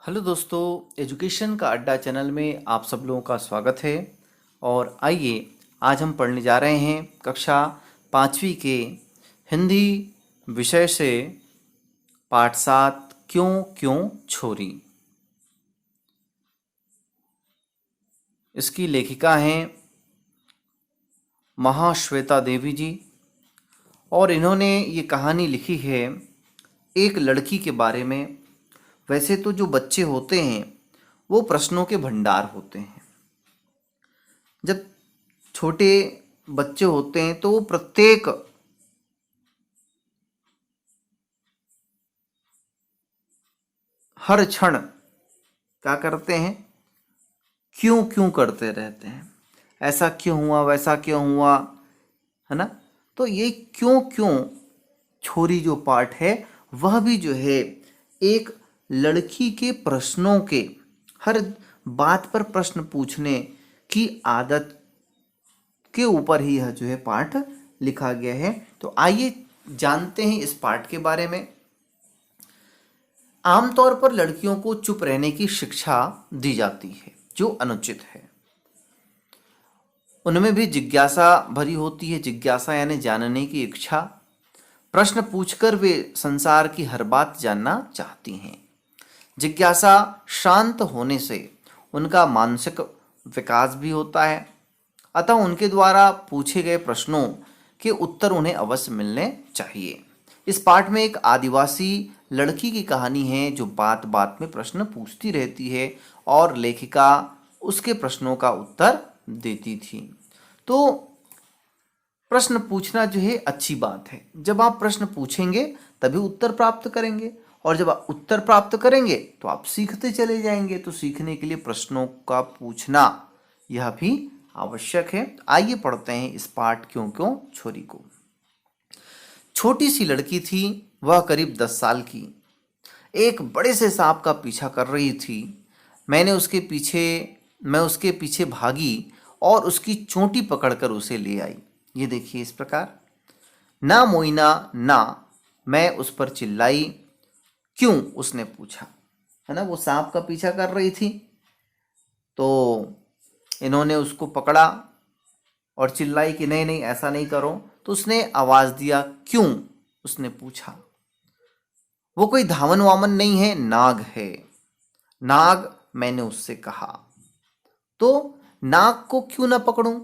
Hello दोस्तों, education का अड्डा चैनल में आप सब लोगों का स्वागत है। और आइए आज हम पढ़ने जा रहे हैं कक्षा 5वीं के हिंदी विषय से पाठ 7 क्यों क्यों छोरी। इसकी लेखिका हैं महाश्वेता देवी जी और इन्होंने ये कहानी लिखी है एक लड़की के बारे में। वैसे तो जो बच्चे होते हैं वो प्रश्नों के भंडार होते हैं। जब छोटे बच्चे होते हैं तो वो प्रत्येक हर क्षण क्या करते हैं, क्यों क्यों करते रहते हैं। ऐसा क्यों हुआ, वैसा क्यों हुआ, है ना। तो ये क्यों क्यों छोरी जो पाठ है वह भी जो है एक लड़की के प्रश्नों के, हर बात पर प्रश्न पूछने की आदत के ऊपर ही यह जो है पाठ लिखा गया है। तो आइए जानते हैं इस पाठ के बारे में। आमतौर पर लड़कियों को चुप रहने की शिक्षा दी जाती है जो अनुचित है। उनमें भी जिज्ञासा भरी होती है। जिज्ञासा यानी जानने की इच्छा। प्रश्न पूछकर वे संसार की हर बात जानना चाहती हैं। जिज्ञासा शांत होने से उनका मानसिक विकास भी होता है। अतः उनके द्वारा पूछे गए प्रश्नों के उत्तर उन्हें अवश्य मिलने चाहिए। इस पाठ में एक आदिवासी लड़की की कहानी है जो बात बात में प्रश्न पूछती रहती है और लेखिका उसके प्रश्नों का उत्तर देती थी। तो प्रश्न पूछना जो है अच्छी बात है। जब आप प्रश्न पूछेंगे तभी उत्तर प्राप्त करेंगे और जब आप उत्तर प्राप्त करेंगे तो आप सीखते चले जाएंगे। तो सीखने के लिए प्रश्नों का पूछना यह भी आवश्यक है। आइए पढ़ते हैं इस पाठ क्यों क्यों छोरी को। छोटी सी लड़की थी, वह करीब 10 साल की। एक बड़े से सांप का पीछा कर रही थी। मैं उसके पीछे भागी और उसकी चोटी पकड़कर उसे ले आई। ये देखिए इस प्रकार। ना मोइना ना, मैं उस पर चिल्लाई। क्यों, उसने पूछा। है ना, वो सांप का पीछा कर रही थी तो इन्होंने उसको पकड़ा और चिल्लाई कि नहीं नहीं ऐसा नहीं करो। तो उसने आवाज दिया क्यों, उसने पूछा। वो कोई धावन वामन नहीं है, नाग है। नाग, मैंने उससे कहा। तो नाग को क्यों ना पकड़ूं?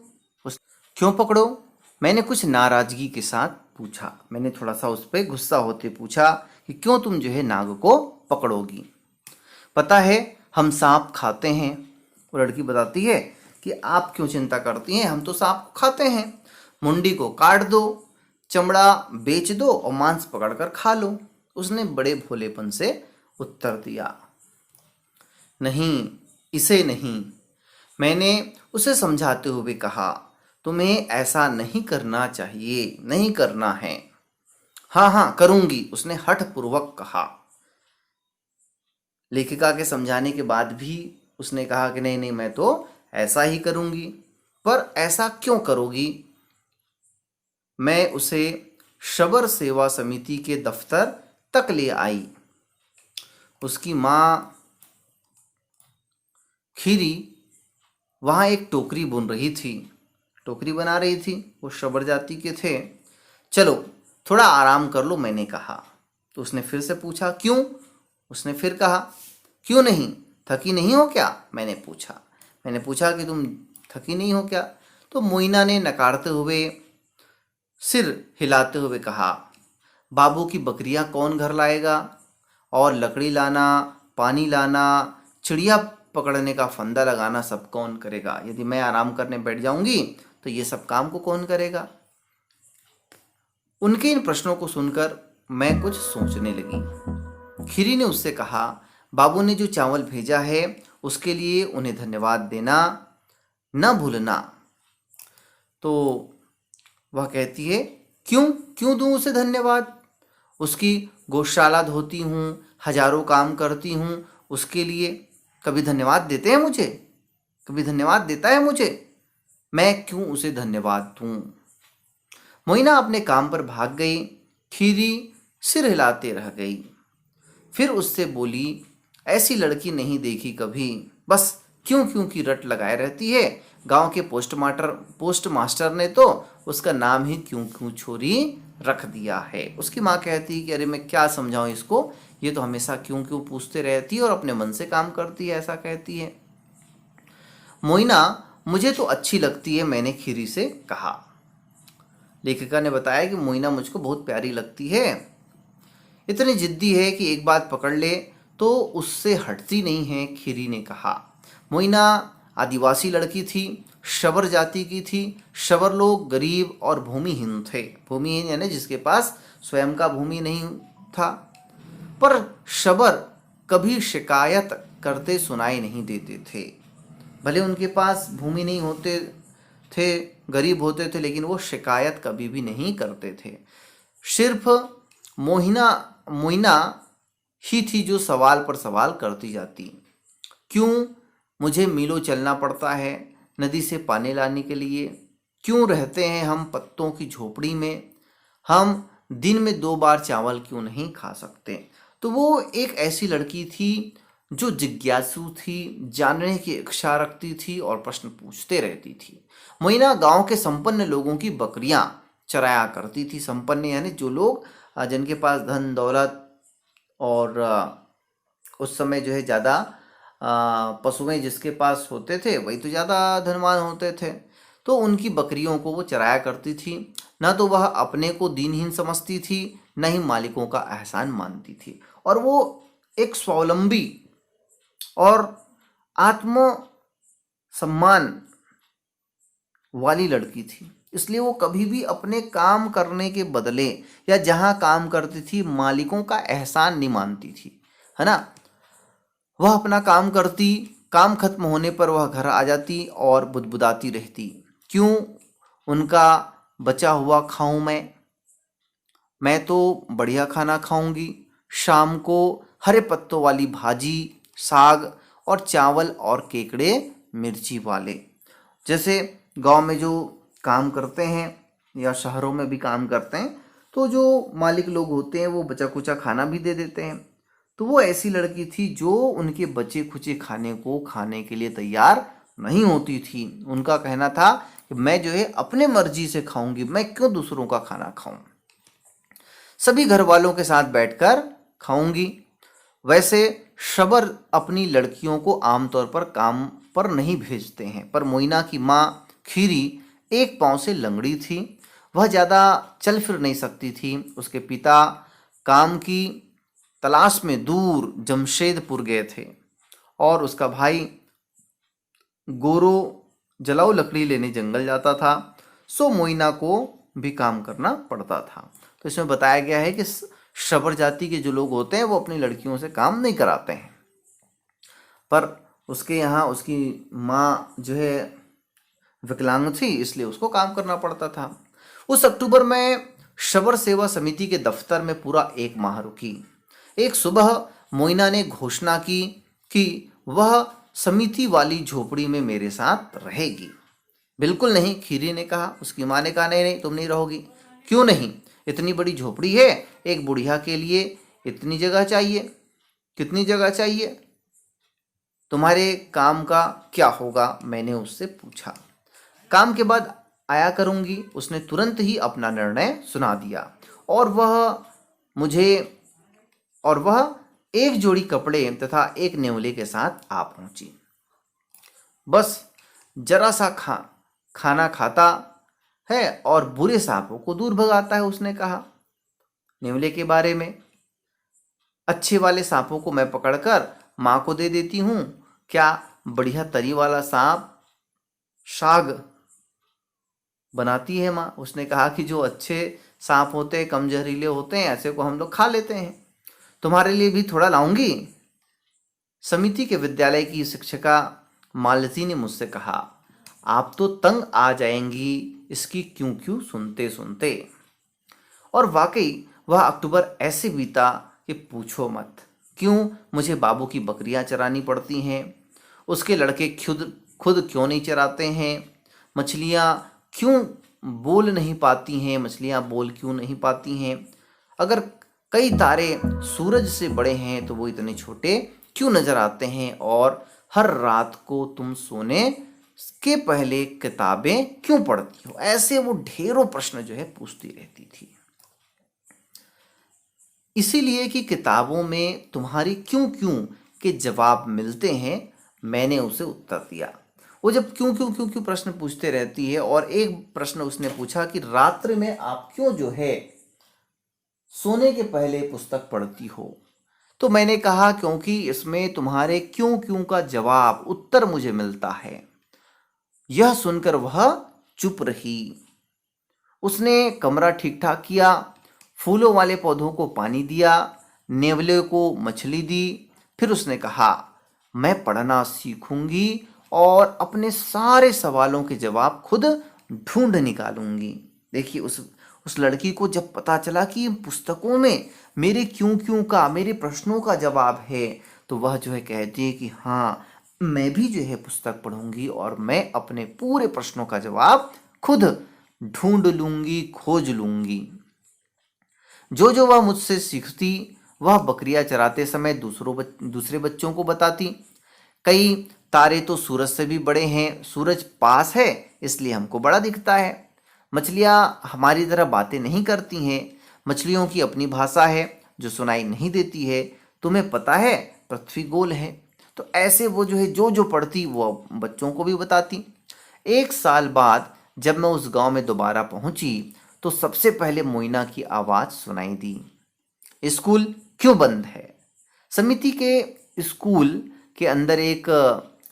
क्यों पकड़ो, मैंने कुछ नाराजगी के साथ पूछा। मैंने थोड़ा सा उस पर गुस्सा होते पूछा कि क्यों तुम जो है नाग को पकड़ोगी। पता है हम सांप खाते हैं। वो लड़की बताती है कि आप क्यों चिंता करती हैं, हम तो सांप को खाते हैं। मुंडी को काट दो, चमड़ा बेच दो और मांस पकड़कर खा लो। उसने बड़े भोलेपन से उत्तर दिया। नहीं, इसे नहीं। मैंने उसे समझाते हुए कहा, तुम्हें ऐसा नहीं करना चाहिए, नहीं करना है। हाँ हाँ करूंगी, उसने हठपूर्वक कहा। लेखिका के समझाने के बाद भी उसने कहा कि नहीं नहीं मैं तो ऐसा ही करूंगी। पर ऐसा क्यों करोगी? मैं उसे शबर सेवा समिति के दफ्तर तक ले आई। उसकी माँ खीरी वहाँ एक टोकरी बुन रही थी, टोकरी बना रही थी। वो शबर जाति के थे। चलो थोड़ा आराम कर लो, मैंने कहा। तो उसने फिर से पूछा क्यों। उसने फिर कहा क्यों नहीं, थकी नहीं हो क्या, मैंने पूछा कि तुम थकी नहीं हो क्या। तो मोइना ने नकारते हुए, सिर हिलाते हुए कहा, बाबू की बकरियां कौन घर लाएगा, और लकड़ी लाना, पानी लाना, चिड़िया पकड़ने का फंदा लगाना सब कौन करेगा। यदि मैं आराम करने बैठ जाऊंगी तो ये सब काम को कौन करेगा। उनके इन प्रश्नों को सुनकर मैं कुछ सोचने लगी। खीरी ने उससे कहा, बाबू ने जो चावल भेजा है उसके लिए उन्हें धन्यवाद देना न भूलना। तो वह कहती है क्यों क्यों दूं उसे धन्यवाद। उसकी गौशाला धोती हूँ, हजारों काम करती हूँ, उसके लिए कभी धन्यवाद देते हैं मुझे, कभी धन्यवाद देता है मुझे। मैं क्यों उसे धन्यवाद दूं। मोइना अपने काम पर भाग गई। खीरी सिर हिलाते रह गई। फिर उससे बोली, ऐसी लड़की नहीं देखी कभी, बस क्यों क्यों की रट लगाए रहती है। गांव के पोस्ट मास्टर ने तो उसका नाम ही क्यों क्यों छोरी रख दिया है। उसकी माँ कहती है कि अरे मैं क्या समझाऊं इसको, ये तो हमेशा क्यों क्यों पूछते रहती है और अपने मन से काम करती है, ऐसा कहती है। मोइना मुझे तो अच्छी लगती है, मैंने खीरी से कहा। लेखिका ने बताया कि मोइना मुझको बहुत प्यारी लगती है, इतनी जिद्दी है कि एक बात पकड़ ले तो उससे हटती नहीं है, खीरी ने कहा। मोइना आदिवासी लड़की थी, शबर जाति की थी। शबर लोग गरीब और भूमिहीन थे। भूमिहीन यानी जिसके पास स्वयं का भूमि नहीं था। पर शबर कभी शिकायत करते सुनाई नहीं देते थे। भले उनके पास भूमि नहीं होते थे, गरीब होते थे, लेकिन वो शिकायत कभी भी नहीं करते थे। सिर्फ मोहिना मोइना ही थी जो सवाल पर सवाल करती जाती। क्यों मुझे मीलों चलना पड़ता है नदी से पानी लाने के लिए? क्यों रहते हैं हम पत्तों की झोपड़ी में? हम दिन में 2 बार चावल क्यों नहीं खा सकते? तो वो एक ऐसी लड़की थी जो जिज्ञासु थी, जानने की इच्छा रखती थी और प्रश्न पूछते रहती थी। मोइना गांव के संपन्न लोगों की बकरियां चराया करती थी। संपन्न यानी जो लोग जिनके पास धन दौलत और उस समय जो है ज़्यादा पशुएं जिसके पास होते थे वही तो ज़्यादा धनवान होते थे। तो उनकी बकरियों को वो चराया करती थी। ना तो वह अपने को दीनहीन समझती थी, न ही मालिकों का एहसान मानती थी। और वो एक स्वावलंबी और आत्म सम्मान वाली लड़की थी। इसलिए वो कभी भी अपने काम करने के बदले या जहाँ काम करती थी मालिकों का एहसान नहीं मानती थी, है ना। वह अपना काम करती, काम खत्म होने पर वह घर आ जाती और बुदबुदाती रहती। क्यों उनका बचा हुआ खाऊं मैं तो बढ़िया खाना खाऊंगी। शाम को हरे पत्तों वाली भाजी, साग और चावल और केकड़े मिर्ची वाले। जैसे गांव में जो काम करते हैं या शहरों में भी काम करते हैं तो जो मालिक लोग होते हैं वो बचा कुचा खाना भी दे देते हैं। तो वो ऐसी लड़की थी जो उनके बचे खुचे खाने को खाने के लिए तैयार नहीं होती थी। उनका कहना था कि मैं जो है अपने मर्जी से खाऊंगी, मैं क्यों दूसरों का खाना खाऊं, सभी घर वालों के साथ बैठकर खाऊंगी। वैसे शबर अपनी लड़कियों को आमतौर पर काम पर नहीं भेजते हैं, पर मोइना की माँ खीरी एक पांव से लंगड़ी थी। वह ज़्यादा चल फिर नहीं सकती थी। उसके पिता काम की तलाश में दूर जमशेदपुर गए थे और उसका भाई गोरो जलाऊ लकड़ी लेने जंगल जाता था। सो मोइना को भी काम करना पड़ता था। तो इसमें बताया गया है कि शबर जाति के जो लोग होते हैं वो अपनी लड़कियों से काम नहीं कराते हैं, पर उसके यहाँ उसकी माँ जो है विकलांग थी, इसलिए उसको काम करना पड़ता था। उस अक्टूबर में शबर सेवा समिति के दफ्तर में पूरा 1 माह रुकी। एक सुबह मोइना ने घोषणा की कि वह समिति वाली झोपड़ी में मेरे साथ रहेगी। बिल्कुल नहीं, खीरी ने कहा। उसकी माँ ने कहा नहीं नहीं, तुम नहीं रहोगी। क्यों नहीं? इतनी बड़ी झोपड़ी है, एक बुढ़िया के लिए इतनी जगह चाहिए। कितनी जगह चाहिए? तुम्हारे काम का क्या होगा? मैंने उससे पूछा। काम के बाद आया करूंगी, उसने तुरंत ही अपना निर्णय सुना दिया। और वह एक जोड़ी कपड़े तथा एक नेवले के साथ आ पहुंची। बस जरा सा खाना खाता है और बुरे सांपों को दूर भगाता है, उसने कहा। नेवले के बारे में, अच्छे वाले सांपों को मैं पकड़कर माँ को दे देती हूँ। क्या बढ़िया तरी वाला सांप साग बनाती है माँ। उसने कहा कि जो अच्छे सांप होते हैं, कम जहरीले होते हैं, ऐसे को हम लोग खा लेते हैं। तुम्हारे लिए भी थोड़ा लाऊंगी। समिति के विद्यालय की शिक्षिका मालती ने मुझसे कहा। आप तो तंग आ जाएंगी इसकी क्यों क्यों सुनते सुनते। और वाकई वह अक्टूबर ऐसे बीता कि पूछो मत। क्यों मुझे बाबू की बकरियां चरानी पड़ती हैं, उसके लड़के खुद खुद क्यों नहीं चराते हैं, मछलियां क्यों बोल नहीं पाती हैं, मछलियां बोल क्यों नहीं पाती हैं। अगर कई तारे सूरज से बड़े हैं तो वो इतने छोटे क्यों नजर आते हैं और हर रात को तुम सोने के पहले किताबें क्यों पढ़ती हो। ऐसे वो ढेरों प्रश्न जो है पूछती रहती थी, इसीलिए कि किताबों में तुम्हारी क्यों क्यों के जवाब मिलते हैं, मैंने उसे उत्तर दिया। वो जब क्यों क्यों क्यों क्यों प्रश्न पूछते रहती है, और एक प्रश्न उसने पूछा कि रात्रि में आप क्यों जो है सोने के पहले पुस्तक पढ़ती हो, तो मैंने कहा क्योंकि इसमें तुम्हारे क्यों क्यों का जवाब उत्तर मुझे मिलता है। यह सुनकर वह चुप रही। उसने कमरा ठीक ठाक किया, फूलों वाले पौधों को पानी दिया, नेवले को मछली दी। फिर उसने कहा, मैं पढ़ना सीखूंगी और अपने सारे सवालों के जवाब खुद ढूंढ निकालूंगी। देखिए उस लड़की को जब पता चला कि इन पुस्तकों में मेरे क्यों क्यों का, मेरे प्रश्नों का जवाब है, तो वह जो है कहती है कि हाँ, मैं भी जो है पुस्तक पढ़ूंगी और मैं अपने पूरे प्रश्नों का जवाब खुद ढूंढ लूंगी, खोज लूंगी। जो जो वह मुझसे सीखती, वह बकरियां चराते समय दूसरे बच्चों को बताती। कई तारे तो सूरज से भी बड़े हैं, सूरज पास है इसलिए हमको बड़ा दिखता है। मछलियां हमारी तरह बातें नहीं करती हैं, मछलियों की अपनी भाषा है जो सुनाई नहीं देती है। तुम्हें पता है पृथ्वी गोल है। तो ऐसे वो जो है जो जो पढ़ती वो बच्चों को भी बताती। एक साल बाद जब मैं उस गांव में दोबारा पहुंची, तो सबसे पहले मोइना की आवाज सुनाई दी, स्कूल क्यों बंद है। समिति के स्कूल के अंदर एक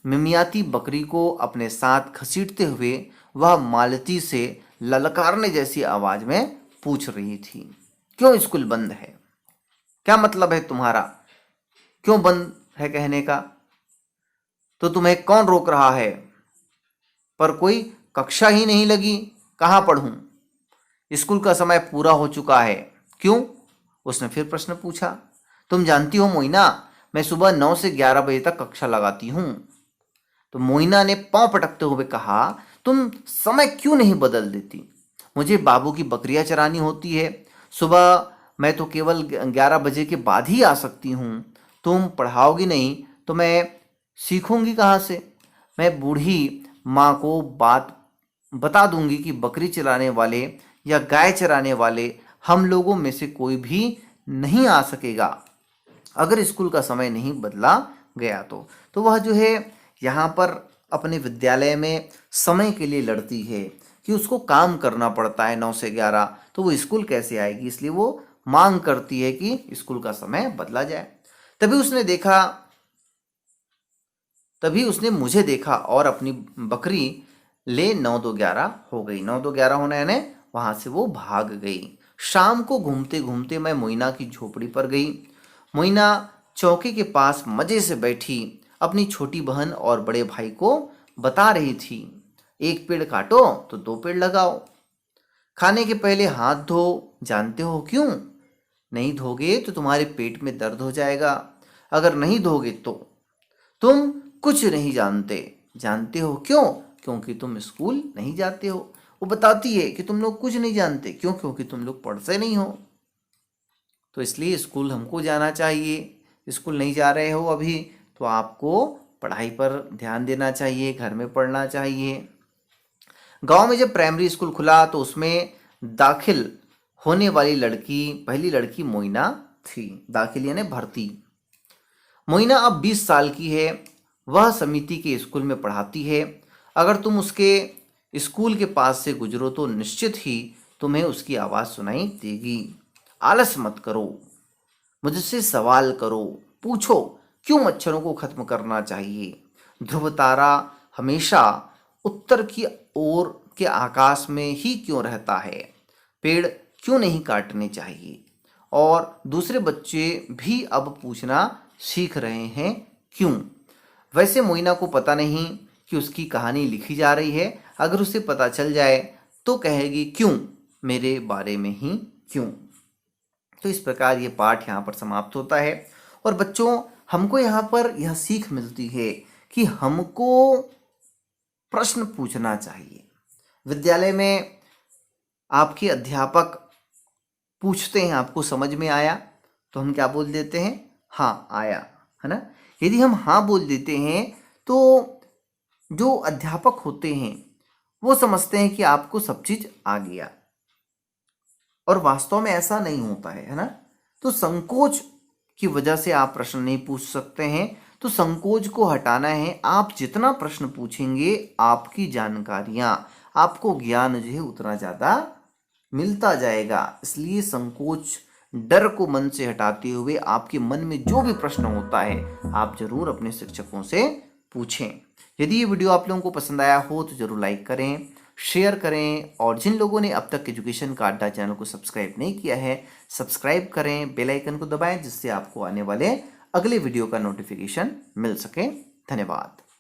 मिमियाती बकरी को अपने साथ घसीटते हुए वह मालती से ललकारने जैसी आवाज में पूछ रही थी, क्यों स्कूल बंद है, क्या मतलब है तुम्हारा, क्यों बंद है कहने का, तो तुम्हें कौन रोक रहा है, पर कोई कक्षा ही नहीं लगी, कहाँ पढ़ूं, स्कूल का समय पूरा हो चुका है, क्यों। उसने फिर प्रश्न पूछा, तुम जानती हो मोइना, मैं सुबह 9 से 11 बजे तक कक्षा लगाती हूँ। तो मोइना ने पांव पटकते हुए कहा, तुम समय क्यों नहीं बदल देती, मुझे बाबू की बकरियां चरानी होती है, सुबह मैं तो केवल 11 बजे के बाद ही आ सकती हूँ, तुम पढ़ाओगी नहीं तो मैं सीखूंगी कहाँ से। मैं बूढ़ी माँ को बात बता दूंगी कि बकरी चलाने वाले या गाय चराने वाले हम लोगों में से कोई भी नहीं आ सकेगा अगर स्कूल का समय नहीं बदला गया तो वह जो है यहाँ पर अपने विद्यालय में समय के लिए लड़ती है कि उसको काम करना पड़ता है 9 से 11, तो वो स्कूल कैसे आएगी, इसलिए वो मांग करती है कि स्कूल का समय बदला जाए। तभी उसने मुझे देखा और अपनी बकरी ले 9-2-11 हो गई। 9-2-11 होने यानी वहां से वो भाग गई। शाम को घूमते घूमते मैं मोइना की झोपड़ी पर गई। मोइना चौकी के पास मजे से बैठी अपनी छोटी बहन और बड़े भाई को बता रही थी, एक पेड़ काटो तो 2 पेड़ लगाओ, खाने के पहले हाथ धो, जानते हो क्यों, नहीं धोगे तो तुम्हारे पेट में दर्द हो जाएगा, अगर नहीं धोगे तो तुम कुछ नहीं जानते, जानते हो क्यों, क्योंकि तुम स्कूल नहीं जाते हो। वो बताती है कि तुम लोग कुछ नहीं जानते, क्यों, क्योंकि तुम लोग पढ़ते नहीं हो, तो इसलिए स्कूल हमको जाना चाहिए। स्कूल नहीं जा रहे हो अभी तो आपको पढ़ाई पर ध्यान देना चाहिए, घर में पढ़ना चाहिए। गांव में जब प्राइमरी स्कूल खुला तो उसमें दाखिल होने वाली पहली लड़की मोइना थी। दाखिल यानी भर्ती। मोइना अब 20 साल की है, वह समिति के स्कूल में पढ़ाती है। अगर तुम उसके स्कूल के पास से गुजरो तो निश्चित ही तुम्हें उसकी आवाज़ सुनाई देगी। आलस मत करो, मुझसे सवाल करो, पूछो क्यों मच्छरों को खत्म करना चाहिए, ध्रुव तारा हमेशा उत्तर की ओर के आकाश में ही क्यों रहता है, पेड़ क्यों नहीं काटने चाहिए, और दूसरे बच्चे भी अब पूछना सीख रहे हैं क्यों। वैसे मोइना को पता नहीं कि उसकी कहानी लिखी जा रही है, अगर उसे पता चल जाए तो कहेगी क्यों, मेरे बारे में ही क्यों। तो इस प्रकार ये पाठ यहाँ पर समाप्त होता है। और बच्चों, हमको यहाँ पर यह सीख मिलती है कि हमको प्रश्न पूछना चाहिए। विद्यालय में आपके अध्यापक पूछते हैं आपको समझ में आया, तो हम क्या बोल देते हैं, हाँ आया। है ना। यदि हम हाँ बोल देते हैं तो जो अध्यापक होते हैं वो समझते हैं कि आपको सब चीज आ गया, और वास्तव में ऐसा नहीं होता है ना। तो संकोच की वजह से आप प्रश्न नहीं पूछ सकते हैं, तो संकोच को हटाना है। आप जितना प्रश्न पूछेंगे आपकी जानकारियां, आपको ज्ञान जो है उतना ज्यादा मिलता जाएगा। इसलिए संकोच, डर को मन से हटाते हुए आपके मन में जो भी प्रश्न होता है आप जरूर अपने शिक्षकों से पूछें। यदि ये वीडियो आप लोगों को पसंद आया हो तो जरूर लाइक करें, शेयर करें, और जिन लोगों ने अब तक एजुकेशन का अड्डा चैनल को सब्सक्राइब नहीं किया है सब्सक्राइब करें, बेल आइकन को दबाएं जिससे आपको आने वाले अगले वीडियो का नोटिफिकेशन मिल सके। धन्यवाद।